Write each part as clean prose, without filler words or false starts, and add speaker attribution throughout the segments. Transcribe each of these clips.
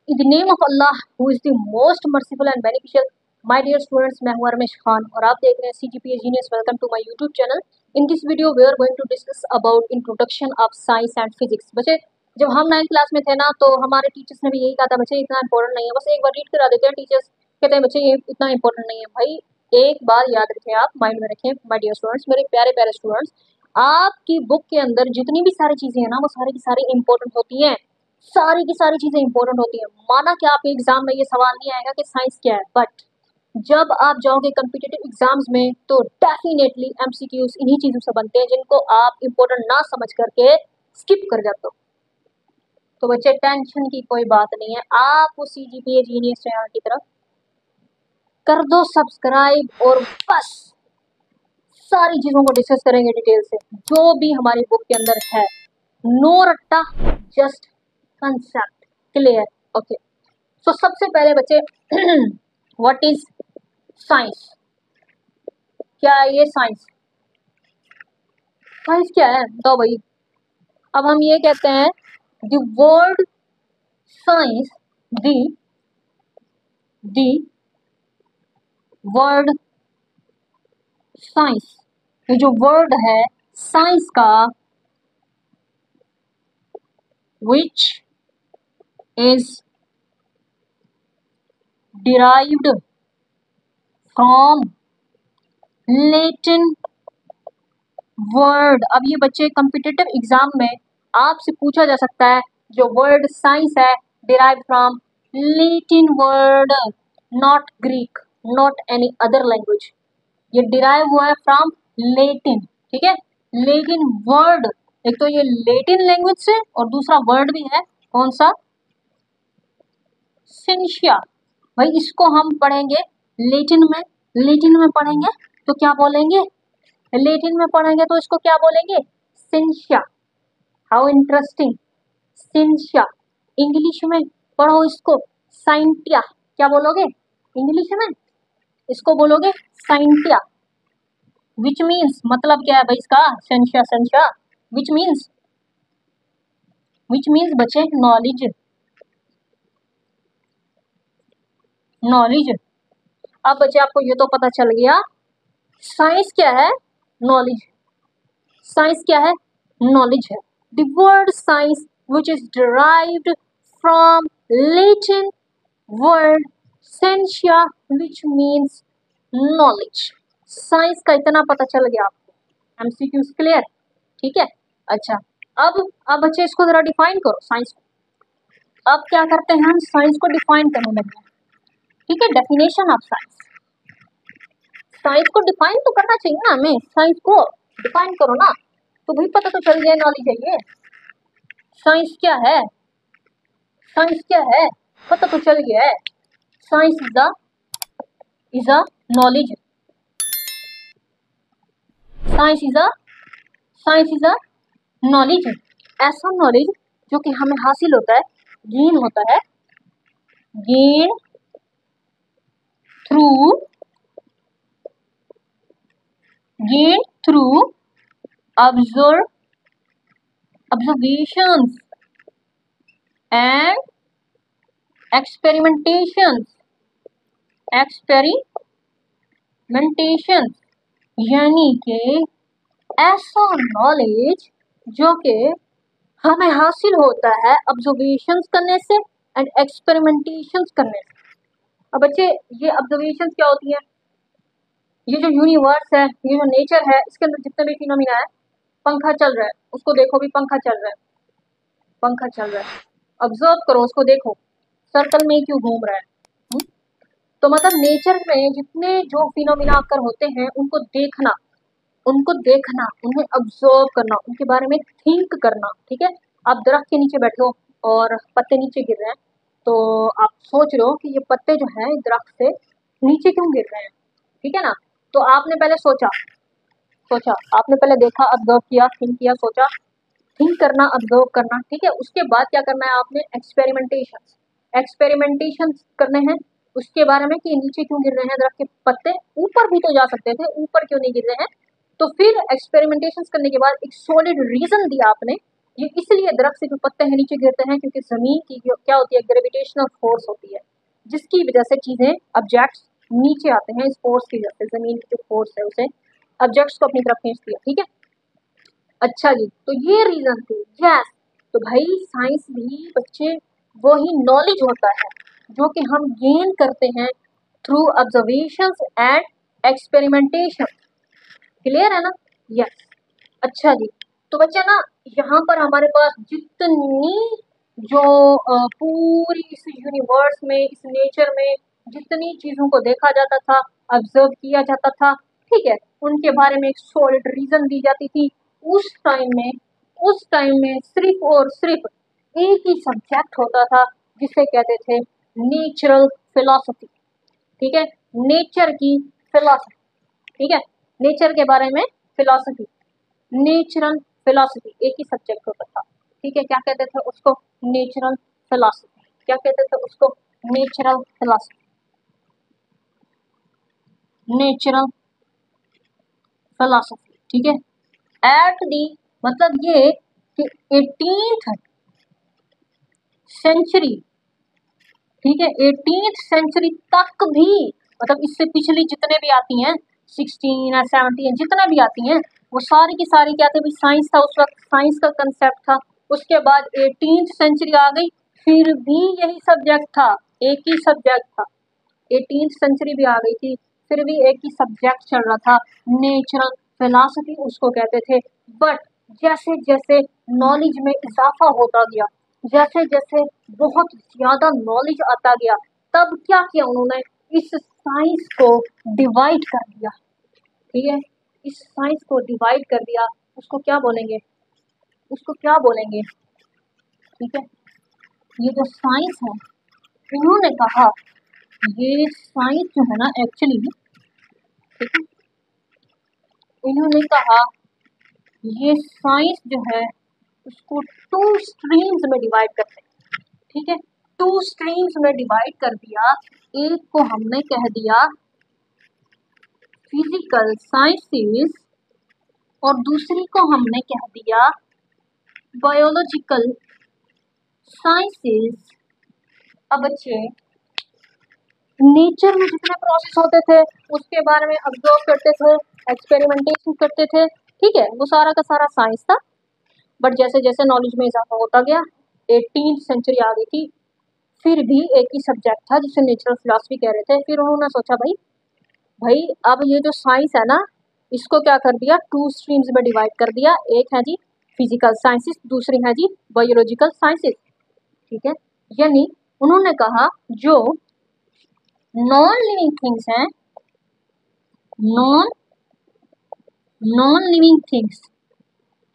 Speaker 1: In the name of Allah, who is the most merciful and beneficial. My dear students, मैं हूँ रमेश खान और आप देख रहे हैं CGPA Genius. Welcome to my YouTube channel. In this video we are going to discuss about introduction of science and physics. बच्चे जब हम 9th क्लास में थे ना तो हमारे टीचर्स ने भी यही कहा था, बच्चे इतना इंपॉर्टेंट नहीं है, बस एक बार रीड करा देते हैं टीचर्स, कहते हैं बच्चे ये इतना इंपॉर्टेंट नहीं है. भाई एक बार याद रखें, आप माइंड में रखें माय डियर स्टूडेंट्स, मेरे प्यारे प्यारे स्टूडेंट्स, आपकी बुक के अंदर जितनी भी सारी चीजें हैं ना वो सारी की सारी इंपॉर्टेंट होती हैं. सारी की सारी चीजें इंपॉर्टेंट होती हैं. माना कि आपके एग्जाम में ये सवाल नहीं आएगा कि साइंस क्या है, बट जब आप जाओगे कॉम्पिटिटिव एग्जाम्स में तो डेफिनेटली एमसीक्यूज इन्हीं चीजों से बनते हैं जिनको आप इंपॉर्टेंट ना समझ करके स्किप कर जाते हो. तो बच्चे टेंशन की कोई बात नहीं है, आप उस CGPA जीनियस चैनल की तरफ कर दो सब्सक्राइब और बस सारी चीजों को डिस्कस करेंगे डिटेल से जो भी हमारी बुक के अंदर है. नो रट्टा, जस्ट कंसेप्ट क्लियर. ओके, तो सबसे पहले बच्चे व्हाट इज साइंस? क्या है ये साइंस? साइंस क्या है तो भाई अब हम ये कहते हैं the word science, the word science, ये जो वर्ड है साइंस का, which is derived from Latin word. अब ये बच्चे कॉम्पिटिटिव एग्जाम में आपसे पूछा जा सकता है, जो वर्ड साइंस है derive from Latin word, not Greek, not any other language. ये डिराइव हुआ है फ्रॉम लेटिन, ठीक है, लेटिन वर्ड. एक तो ये लेटिन लैंग्वेज से और दूसरा वर्ड भी है कौन सा? सिंशिया. भाई इसको हम पढ़ेंगे लेटिन में, लेटिन में पढ़ेंगे तो क्या बोलेंगे? लेटिन में पढ़ेंगे तो इसको क्या बोलेंगे? सिंशिया. हाउ इंटरेस्टिंग, सिंशिया. इंग्लिश में पढ़ो इसको साइंटिया. क्या बोलोगे इंग्लिश में? इसको बोलोगे साइंटिया. विच मीन्स, मतलब क्या है भाई इसका? सिंशिया, सिंशिया विच मीन्स बच्चे नॉलेज, नॉलेज. अब बच्चे आपको ये तो पता चल गया साइंस क्या है, नॉलेज. साइंस क्या है? नॉलेज है. The word science which is derived from Latin word सेंशिया विच मीन्स नॉलेज. साइंस का इतना पता चल गया आपको. एमसीक्यूज क्लियर, ठीक है. अच्छा, अब बच्चे इसको जरा डिफाइन करो साइंस को. अब क्या करते हैं हम? साइंस को डिफाइन करने लगे, ठीक है. डेफिनेशन ऑफ साइंस, साइंस को डिफाइन तो करना चाहिए ना हमें. साइंस को डिफाइन करो ना, तो भाई पता तो चल गया नॉलेज है ये. साइंस क्या है? साइंस क्या है पता तो चल गया है. Science is a knowledge. Science is a knowledge. ऐसा नॉलेज जो कि हमें हासिल होता है, गेन होता है, gain through observations and experimentations. यानी कि ऐसा नॉलेज जो कि हमें हासिल होता है ऑब्जर्वेशंस करने से एंड एक्सपेरिमेंटेशंस करने से. अब बच्चे ये ऑब्जर्वेशंस क्या होती हैं? ये जो यूनिवर्स है, ये जो नेचर है, इसके अंदर जितने भी फिनोमिना है, पंखा चल रहा है उसको देखो भी, पंखा चल रहा है, पंखा चल रहा है, ऑब्जर्व करो उसको, देखो सर्कल में क्यों घूम रहा है. तो मतलब नेचर में जितने जो फिनोमिना आकर होते हैं उनको देखना, उन्हें ऑब्जर्व करना, उनके बारे में थिंक करना, ठीक है. आप दरख्त के नीचे बैठे हो और पत्ते नीचे गिर रहे हैं, तो आप सोच रहे हो कि ये पत्ते जो हैं दरख्त से नीचे क्यों गिर रहे हैं, ठीक है ना. तो आपने पहले सोचा, आपने पहले देखा, ऑब्जर्व किया, थिंक किया, सोचा, थिंक करना, ऑब्जर्व करना, ठीक है. उसके बाद क्या करना है आपने? एक्सपेरिमेंटेशन करने हैं उसके बारे में कि नीचे क्यों गिर रहे हैं दरख्त के पत्ते, ऊपर भी तो जा सकते थे, ऊपर क्यों नहीं गिर रहे हैं. तो फिर एक्सपेरिमेंटेशन करने के बाद एक सॉलिड रीजन दिया आपने ये इसलिए दरख्त से जो पत्ते हैं नीचे गिरते हैं क्योंकि ज़मीन की क्या होती है, ग्रेविटेशनल फोर्स होती है, जिसकी वजह से चीज़ें, ऑब्जेक्ट्स नीचे आते हैं। इस फोर्स की वजह से ज़मीन की जो फोर्स है उसे ऑब्जेक्ट्स को अपनी तरफ खींचती है। ठीक है, अच्छा जी, तो ये रीज़न थी। यस, तो भाई साइंस भी बच्चे वही नॉलेज होता है जो कि हम गेन करते हैं through observations and experimentation. Clear है ना? यस। अच्छा जी, तो बच्चा ना यहाँ पर हमारे पास जितनी जो पूरी इस यूनिवर्स में, इस नेचर में जितनी चीज़ों को देखा जाता था, ऑब्जर्व किया जाता था, ठीक है, उनके बारे में एक सॉलिड रीजन दी जाती थी। उस टाइम में सिर्फ और सिर्फ एक ही सब्जेक्ट होता था जिसे कहते थे नेचुरल फिलॉसफी। ठीक है, नेचर की फिलॉसफी। ठीक है, नेचर के बारे में फिलॉसफी, नेचुरल फिलॉसफी एक ही सब्जेक्ट होता था। ठीक है, क्या कहते थे उसको? Natural philosophy. क्या कहते थे उसको? Natural philosophy, natural philosophy. ठीक है, एट दी मतलब ये कि 18th सेंचुरी, ठीक है, 18th सेंचुरी तक भी, मतलब इससे पिछली जितने भी आती हैं 16 या 17 जितने भी आती हैं वो सारी की सारी क्या थे? साइंस था, उस वक्त साइंस का कंसेप्ट था। उसके बाद 18th सेंचुरी आ गई, फिर भी यही सब्जेक्ट था, एक ही सब्जेक्ट था। 18th सेंचुरी भी आ गई थी, फिर भी एक ही सब्जेक्ट चल रहा था, नेचुरल फिलॉसफी उसको कहते थे। बट जैसे जैसे नॉलेज में इजाफा होता गया, जैसे जैसे बहुत ज्यादा नॉलेज आता गया, तब क्या किया उन्होंने? इस साइंस को डिवाइड कर दिया। ठीक है, इस साइंस को डिवाइड कर दिया। उसको क्या बोलेंगे? उसको क्या बोलेंगे? ठीक है, ये जो साइंस है, उन्होंने कहा ये साइंस जो है ना एक्चुअली, ठीक है, इन्होंने कहा ये साइंस जो है उसको टू स्ट्रीम्स में डिवाइड करते हैं। ठीक है, टू स्ट्रीम्स में डिवाइड कर दिया। एक को हमने कह दिया फिजिकल साइंसेस और दूसरी को हमने कह दिया बायोलॉजिकल साइंसेस। अब बच्चे नेचर में जितने प्रोसेस होते थे उसके बारे में ऑब्जर्व करते थे, एक्सपेरिमेंटेशन करते थे, ठीक है, वो सारा का सारा साइंस था। बट जैसे जैसे नॉलेज में इजाफा होता गया, 18th सेंचुरी आ गई थी, फिर भी एक ही सब्जेक्ट था जिसे नेचुरल फिलॉसफी कह रहे थे। फिर उन्होंने सोचा भाई भाई अब ये जो साइंस है ना, इसको क्या कर दिया? टू स्ट्रीम्स में डिवाइड कर दिया। एक है जी फिजिकल साइंसेस, दूसरी है जी बायोलॉजिकल साइंसेस। ठीक है, यानी उन्होंने कहा जो नॉन लिविंग थिंग्स हैं, नॉन नॉन लिविंग थिंग्स,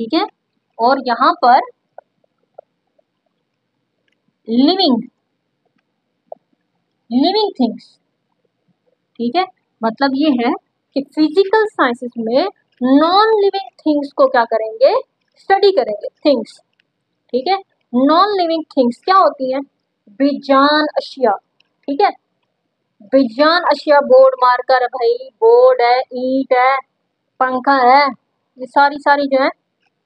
Speaker 1: ठीक है, और यहाँ पर लिविंग लिविंग थिंग्स। ठीक है, मतलब ये है कि फिजिकल साइंसेस में नॉन लिविंग थिंग्स को क्या करेंगे? स्टडी करेंगे, थिंग्स। ठीक है, नॉन लिविंग थिंग्स क्या होती हैं? बेजान अशिया। ठीक है, बेजान अशिया, बोर्ड मार्कर भाई, बोर्ड है, ईंट है, पंखा है, ये सारी सारी जो है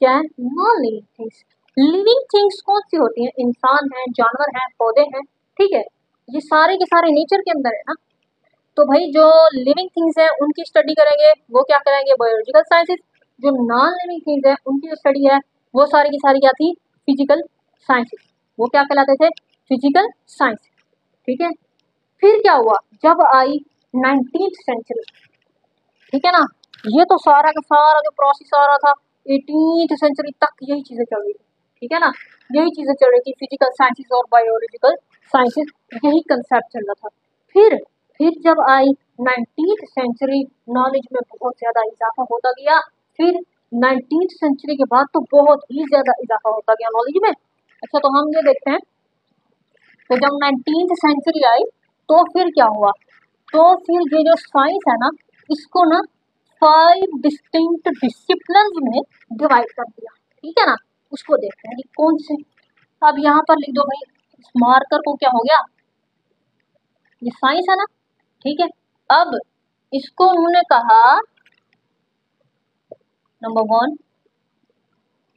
Speaker 1: क्या है? Non living things. Living things कौन सी होती हैं? इंसान है, जानवर है, पौधे हैं, ठीक है, ये सारे के सारे नेचर के अंदर है ना। तो भाई जो लिविंग थिंग्स है उनकी स्टडी करेंगे, वो क्या करेंगे? Biological sciences. जो नॉन लिविंग थिंग्स है उनकी जो स्टडी है वो सारी की सारी क्या थी? Physical sciences. वो क्या कहलाते थे? Physical science. ठीक है, फिर क्या हुआ? जब आई 19th सेंचुरी, ठीक है ना, ये तो सारा का सारा जो प्रोसेस आ रहा था 18th सेंचुरी तक यही चीजें चल रही थी। ठीक है ना, यही चीजें चल रही थी, फिजिकल साइंसेस और बायोलॉजिकल साइंसेस, यही कंसेप्ट चल रहा था। फिर जब आई 19th सेंचुरी, नॉलेज में बहुत ज्यादा इजाफा होता गया। फिर 19th सेंचुरी के बाद तो बहुत ही ज्यादा इजाफा होता गया नॉलेज में। अच्छा, तो हम ये देखते हैं, तो जब 19th सेंचुरी आई तो फिर क्या हुआ? तो फिर ये जो साइंस है ना, इसको ना 5 डिस्टिंक्ट डिसिप्लिन्स में डिवाइड कर दिया। ठीक है ना, उसको देखते हैं कि कौन से। अब यहाँ पर लिख दो भाई, इस मार्कर को क्या हो गया? ये साइंस है ना, ठीक है। अब इसको उन्होंने कहा नंबर 1,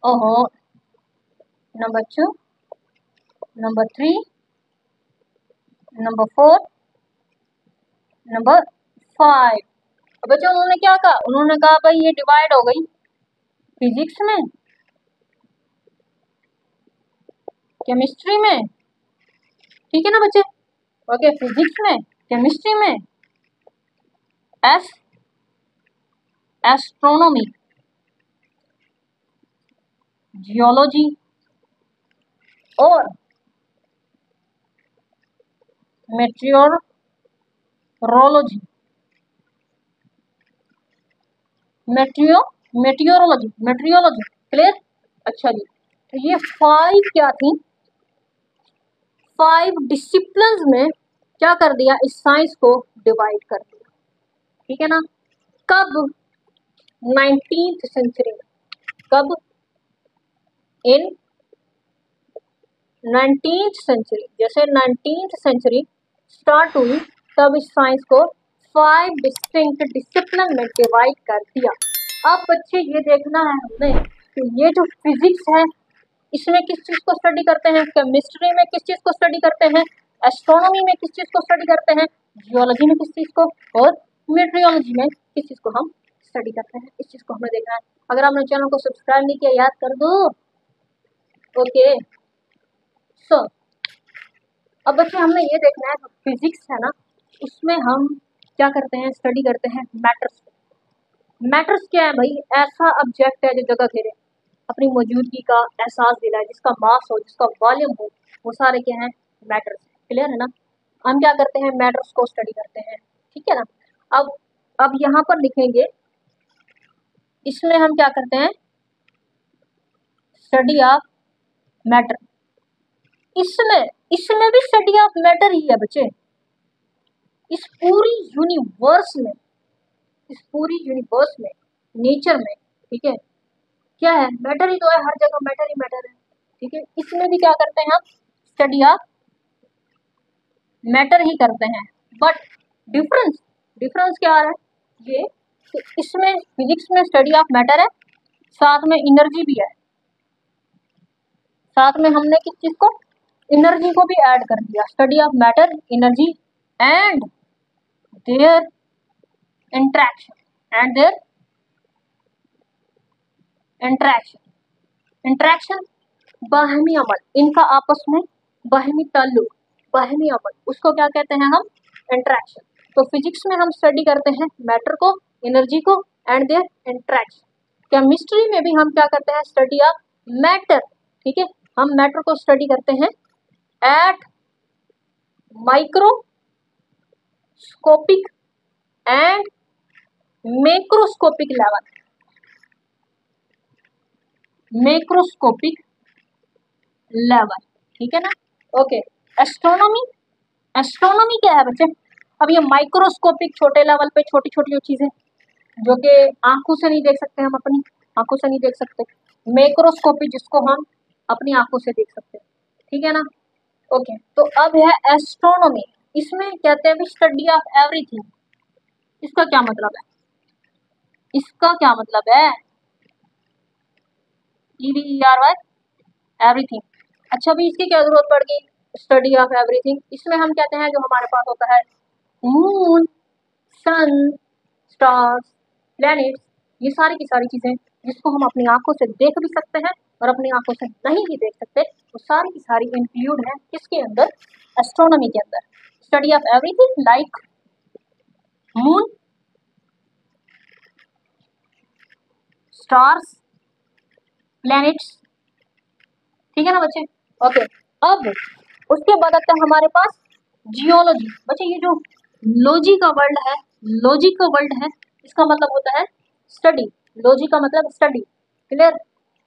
Speaker 1: ओहो, नंबर 2, नंबर 3, नंबर 4, नंबर 5। बच्चों उन्होंने क्या कहा, उन्होंने कहा भाई ये डिवाइड हो गई फिजिक्स में, केमिस्ट्री में, ठीक है ना बच्चे। ओके, फिजिक्स में, केमिस्ट्री में, एस्ट्रोनॉमी, जियोलॉजी और मेट्रियोरोलॉजी, मेट्रियोलॉजी क्लियर। अच्छा जी, तो ये 5 क्या थी, 5 डिसिप्लिन्स में क्या कर दिया, इस साइंस को डिवाइड कर दिया, ठीक है ना। कब, 19th सेंचुरी में, कब, इन 19th सेंचुरी, जैसे 19th सेंचुरी स्टार्ट हुई तब इस साइंस को 5 डिस्टिंक्ट डिसिप्लिन में डिवाइड कर दिया। अब बच्चे ये देखना है हमने कि ये जो फिजिक्स है इसमें किस चीज को स्टडी करते हैं, केमिस्ट्री में किस चीज को स्टडी करते हैं, एस्ट्रोनॉमी में किस चीज को स्टडी करते हैं, जियोलॉजी में किस चीज को, और मेट्रियोलॉजी में किस चीज को हम स्टडी करते हैं, इस चीज को हमें देखना है। अगर आपने चैनल को सब्सक्राइब नहीं किया याद कर दो। ओके सो अब बच्चे हमने ये देखना है, फिजिक्स है ना, उसमें हम क्या करते हैं, स्टडी करते हैं मैटर्स। मैटर्स क्या है भाई, ऐसा ऑब्जेक्ट है जो जगह घेरे, अपनी मौजूदगी का एहसास दिलाए, जिसका मास हो, जिसका वॉल्यूम हो, वो सारे क्या हैं, मैटर्स। क्लियर है ना। हम क्या करते हैं, मैटर्स को स्टडी करते हैं, ठीक है ना। अब यहाँ पर लिखेंगे, इसमें हम क्या करते हैं, स्टडी ऑफ मैटर। इसमें भी स्टडी ऑफ मैटर ही है बच्चे। इस पूरी यूनिवर्स में, नेचर में, ठीक है, क्या है, मैटर ही तो है, हर जगह मैटर ही मैटर है, ठीक है। इसमें भी क्या करते हैं हम, स्टडी ऑफ मैटर ही करते हैं। बट डिफरेंस क्या आ रहा है, ये तो इसमें फिजिक्स में स्टडी ऑफ मैटर है, साथ में एनर्जी भी है, साथ में हमने किस चीज को, एनर्जी को भी ऐड कर दिया। Study of matter, energy and their interaction, बाहमी अमल, इनका आपस में बाहमी ताल्लुक, बाहमी अमल, उसको क्या कहते हैं हम, इंटरेक्शन। तो फिजिक्स में हम स्टडी करते हैं मैटर को, एनर्जी को एंड देयर इंटरेक्शन। केमिस्ट्री में भी हम क्या करते हैं, स्टडी ऑफ मैटर, ठीक है। हम मैटर को स्टडी करते हैं at microscopic and macroscopic level, ठीक है ना। ओके, एस्ट्रोनॉमी क्या है बच्चे, अब ये माइक्रोस्कोपिक, छोटे लेवल पे छोटी छोटी चीजें जो कि आंखों से नहीं देख सकते, हम अपनी आंखों से नहीं देख सकते। मैक्रोस्कोपी जिसको हम अपनी आंखों से देख सकते हैं, ठीक है ना। ओके, तो अब है एस्ट्रोनॉमी, इसमें कहते हैं स्टडी ऑफ एवरीथिंग। इसका क्या मतलब है, EVERY, एवरीथिंग। अच्छा भी इसकी क्या जरूरत पड़ गई, स्टडी ऑफ एवरीथिंग। इसमें हम कहते हैं जो हमारे पास होता है मून, सन, स्टार्स, प्लैनेट्स, ये सारी की सारी चीजें जिसको हम अपनी आंखों से देख भी सकते हैं और अपनी आंखों से नहीं भी देख सकते, वो सारी की सारी इंक्लूड है किसके अंदर, एस्ट्रोनॉमी के अंदर। Study of everything like moon, stars, planets, ठीक है ना बच्चे। ओके, अब उसके बाद आता है हमारे पास जियोलॉजी। बच्चे ये जो लॉजी का वर्ल्ड है, इसका मतलब होता है स्टडी, लॉजी का मतलब स्टडी, क्लियर।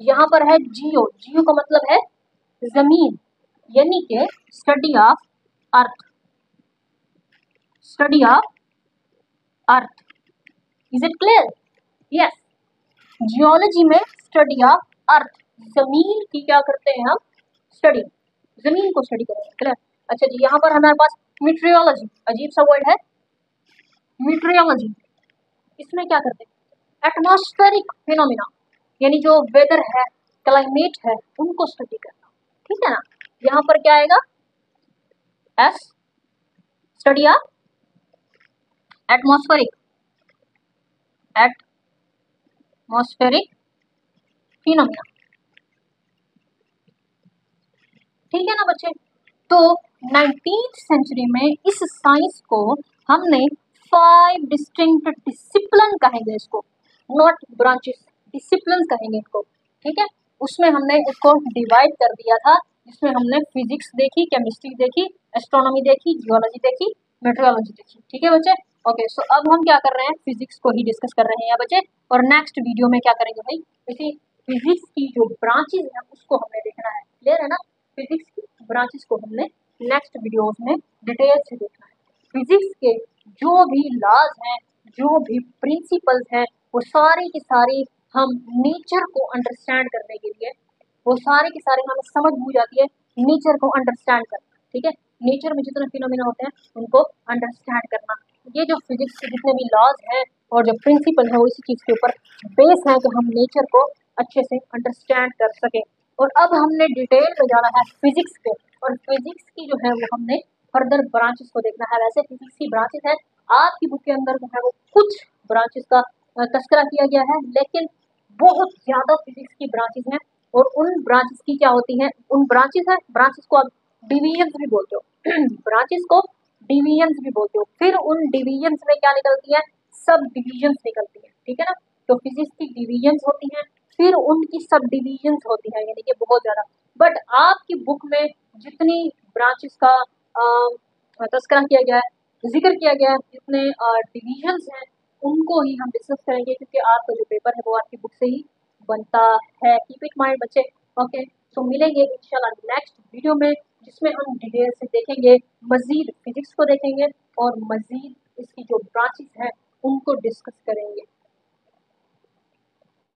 Speaker 1: यहाँ पर है जियो का मतलब है जमीन, यानी कि study of earth, is it clear, yes. Geology में स्टडी ऑफ अर्थ, जमीन की क्या करते हैं हम, स्टडी, जमीन को स्टडी करेंगे, क्लियर। अच्छा जी, यहाँ पर हमारे पास मीटरियोलॉजी, अजीब सा वर्ड है मीटरियोलॉजी। इसमें क्या करते हैं, एटमॉस्फेरिक फिनोमिना, यानी जो वेदर है, क्लाइमेट है उनको स्टडी करना, ठीक है ना। यहाँ पर क्या आएगा, S study of atmospheric phenomena, ठीक है ना बच्चे। तो 19th सेंचुरी में इस साइंस को हमने 5 डिस्टिंक्ट डिसिप्लिन कहेंगे इसको, नॉट ब्रांचेस, डिसिप्लिन कहेंगे इनको, ठीक है। उसमें हमने इसको डिवाइड कर दिया था, जिसमें हमने फिजिक्स देखी, केमिस्ट्री देखी, एस्ट्रोनॉमी देखी, जियोलॉजी देखी, मेट्रोलॉजी देखी, ठीक है बच्चे। ओके, सो अब हम क्या कर रहे हैं, फिजिक्स को ही डिस्कस कर रहे हैं यहाँ बच्चे। और नेक्स्ट वीडियो में क्या करेंगे भाई, इसी फिजिक्स की जो ब्रांचेज है उसको हमें देखना है, क्लियर है ना। फिजिक्स की ब्रांचेस को हमने नेक्स्ट वीडियोस में डिटेल से देखना है। फिजिक्स के जो भी लॉज हैं, जो भी प्रिंसिपल्स हैं, वो सारी की सारी हम नेचर को अंडरस्टैंड करने के लिए, वो सारे के सारे हमें समझ बूझ आती है नेचर को अंडरस्टैंड करना, ठीक है। नेचर में जितने फिनोमिना होते हैं उनको अंडरस्टैंड करना, ये जो फिजिक्स के जितने भी लॉज हैं और जो प्रिंसिपल है वो इसी चीज़ के ऊपर बेस है कि हम नेचर को अच्छे से अंडरस्टैंड कर सकें। और अब हमने डिटेल में जाना है फिजिक्स पे, और फिजिक्स की जो है वो हमने फर्दर ब्रांचेस को देखना है। वैसे फिजिक्स की ब्रांचेस है, आपकी बुक के अंदर जो है वो कुछ ब्रांचेस का तस्करा किया गया है, लेकिन बहुत ज़्यादा फिजिक्स की ब्रांचेस हैं। और उन ब्रांचेस की क्या होती हैं, उन ब्रांचेस है, ब्रांचेस को आप डिवीजन्स भी बोलते हो ब्रांचेस को डिवीजन्स भी बोलते हो। फिर उन डिवीजन्स में क्या निकलती है, सब डिवीजन्स निकलती है, ठीक है ना। तो फिजिक्स की डिवीजन्स होती हैं, फिर उनकी सब डिवीजन्स होती हैं, यानी कि बहुत ज़्यादा। बट आपकी बुक में जितनी ब्रांचेस का तस्करा किया गया है, जिक्र किया गया है, जितने डिवीजन्स हैं उनको ही हम डिस्कस करेंगे, क्योंकि आपका जो पेपर है वो आपकी बुक से ही बनता है। कीप इट माइंड बच्चे। ओके, तो मिलेंगे इंशाल्लाह नेक्स्ट वीडियो में, जिसमें हम डिटेल से देखेंगे, मजीद फिजिक्स को देखेंगे और मजीद इसकी जो ब्रांचेस हैं उनको डिस्कस करेंगे।